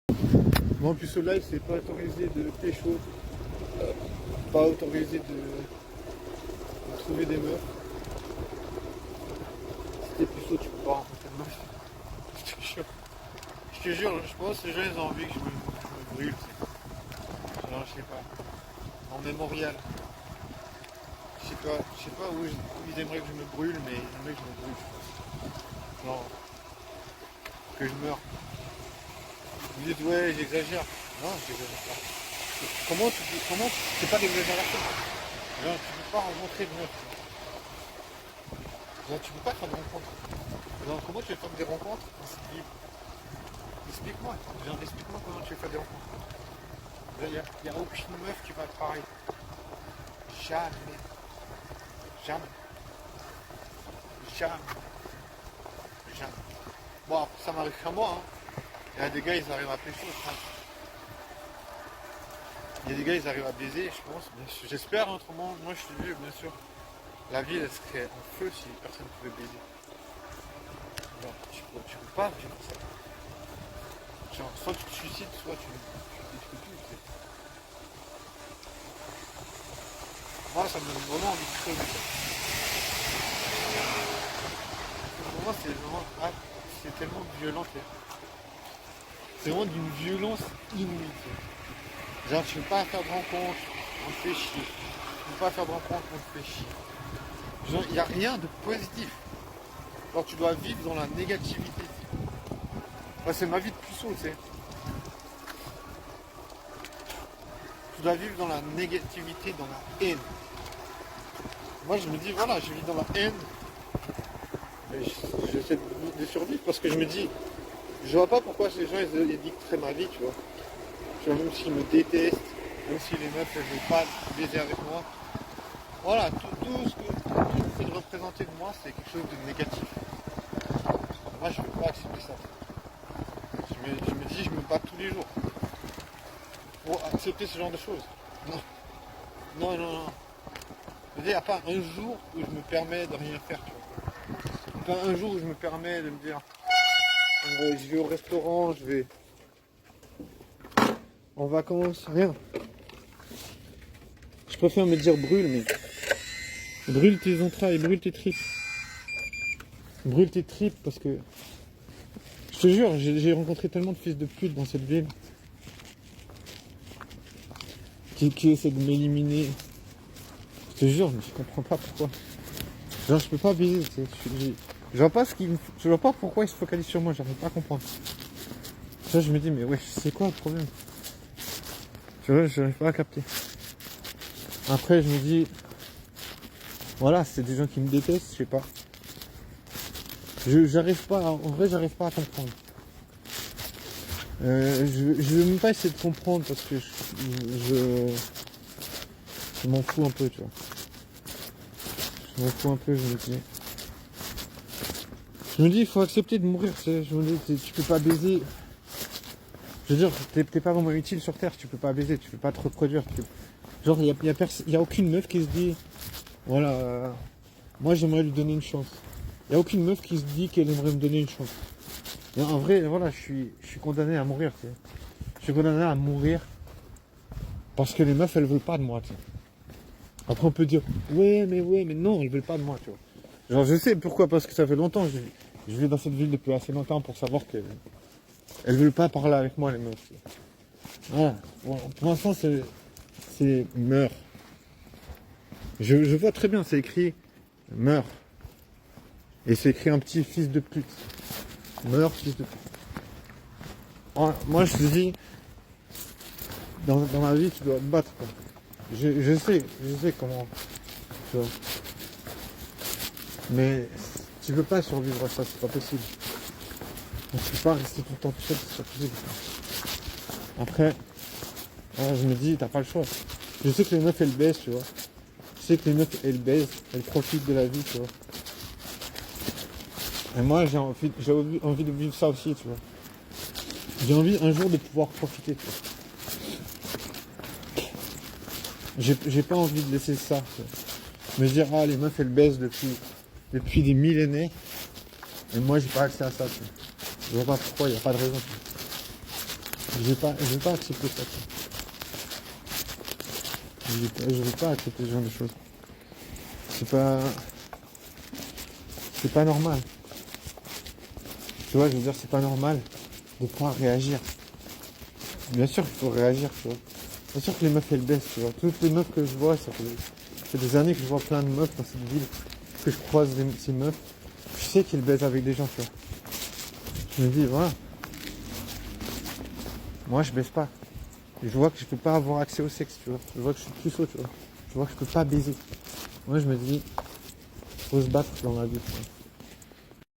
Moi en plus au live c'est pas autorisé de pécho, pas autorisé de trouver des meufs. Si t'es puceau tu peux pas rencontrer de meufs. Je te jure. Je te jure, je pense que les gens ils ont envie que je me brûle. Genre je sais pas. En mémorial. Je sais pas où ils aimeraient que je me brûle, mais ils aimeraient que je me brûle. Genre que je meure. Vous dites ouais j'exagère. Non j'exagère pas. Comment c'est pas d'exagération. Genre tu peux pas rencontrer de meufs. Genre tu peux pas faire de rencontres. Genre comment tu veux faire des rencontres en cette ville? Explique-moi. Genre explique-moi comment tu veux faire des rencontres. Il n'y a aucune meuf qui va être pareil. Jamais. Jamais. Jamais. Jamais. Bon après ça m'arrive qu'à moi hein. Il y a des gars ils arrivent à pécho, je pense. Il y a des gars ils arrivent à baiser, je pense. J'espère autrement, moi je te dis bien sûr. La ville elle serait en feu si personne ne pouvait baiser. Genre, tu peux pas vivre ça. Genre, soit tu te suicides, soit tu détruis tout. Tu sais. Moi ça me donne vraiment envie de crever. Pour moi c'est vraiment. Ah, c'est tellement violent. C'est vraiment d'une violence inouïe. Tu sais. Genre tu veux pas faire de rencontre, on te fait chier. Tu veux pas faire de rencontre, on te fait chier. Genre il n'y a rien de positif. Genre tu dois vivre dans la négativité. Moi c'est ma vie de puceau, tu sais. Tu dois vivre dans la négativité, dans la haine. Moi je me dis voilà, je vis dans la haine. Mais j'essaie de survivre parce que je me dis, je vois pas pourquoi ces gens ils dicteraient ma vie, tu vois. Tu vois, même s'ils me détestent, même si les meufs elles veulent pas baiser avec moi. Voilà, tout ce que j'essaie de représenter de moi, c'est quelque chose de négatif. Moi je ne veux pas accepter ça. Je me dis, je me bats tous les jours pour accepter ce genre de choses. Non, non, non, non. Je veux dire, il n'y a pas un jour où je me permets de rien faire, tu vois. Pas un jour où je me permets de me dire, je vais au restaurant, je vais en vacances, rien. Je préfère me dire brûle, mais brûle tes entrailles, brûle tes tripes. Brûle tes tripes parce que, je te jure, j'ai rencontré tellement de fils de pute dans cette ville qui essaient de m'éliminer. Je te jure, mais je comprends pas pourquoi. Genre je peux pas baiser, tu sais. Je vois pas je vois pas pourquoi ils se focalisent sur moi, j'arrive pas à comprendre. Ça je me dis mais ouais, c'est quoi le problème? Tu vois, j'arrive pas à capter. Après je me dis voilà, c'est des gens qui me détestent, je sais pas. J'arrive pas, en vrai j'arrive pas à comprendre. Je vais même pas essayer de comprendre parce que je m'en fous un peu, tu vois. Je m'en fous un peu, je me dis, il faut accepter de mourir, tu sais. Je me dis, tu peux pas baiser. Je veux dire, t'es pas vraiment utile sur Terre, tu peux pas baiser, tu peux pas te reproduire. Genre, il y a aucune meuf qui se dit, voilà, moi j'aimerais lui donner une chance. Il y a aucune meuf qui se dit qu'elle aimerait me donner une chance. Et en vrai, voilà, je suis condamné à mourir, tu sais. Je suis condamné à mourir parce que les meufs, elles veulent pas de moi, tu sais. Après, on peut dire, ouais, mais non, elles veulent pas de moi, tu vois. Genre, je sais pourquoi, parce que ça fait longtemps, je vis dans cette ville depuis assez longtemps pour savoir qu'elles veulent pas parler avec moi, les meufs. Voilà. Bon, pour l'instant, c'est meurs. Je vois très bien, c'est écrit meurs. Et c'est écrit un petit fils de pute. Meurs, fils de pute. Moi, je te dis, dans ma vie, tu dois te battre, quoi. Je sais comment, tu vois. Mais tu peux pas survivre à ça, c'est pas possible. Donc, tu peux pas rester tout le temps tout seul, c'est pas possible. Après, voilà, je me dis, t'as pas le choix. Je sais que les meufs elles baissent, tu vois. Je sais que les meufs elles baissent, elles profitent de la vie, tu vois. Et moi j'ai envie de vivre ça aussi, tu vois. J'ai envie un jour de pouvoir profiter, tu vois. J'ai pas envie de laisser ça, tu vois. Me dire, ah les meufs elles baissent depuis des millénaires. Et moi j'ai pas accès à ça, tu vois. Je vois pas pourquoi, il n'y a pas de raison. Je vais pas accepter ça. Je vais pas accepter ce genre de choses. C'est pas, c'est pas normal. Tu vois, je veux dire, c'est pas normal de pas réagir. Bien sûr qu'il faut réagir, tu vois. Bien sûr que les meufs elles baissent, tu vois. Toutes les meufs que je vois, ça fait des années que je vois plein de meufs dans cette ville, que je croise ces meufs. Je sais qu'ils baisent avec des gens, tu vois. Je me dis, voilà. Moi, je baisse pas. Et je vois que je peux pas avoir accès au sexe, tu vois. Je vois que je suis puceau, tu vois. Je vois que je peux pas baiser. Moi, je me dis, faut se battre dans la vie, tu vois.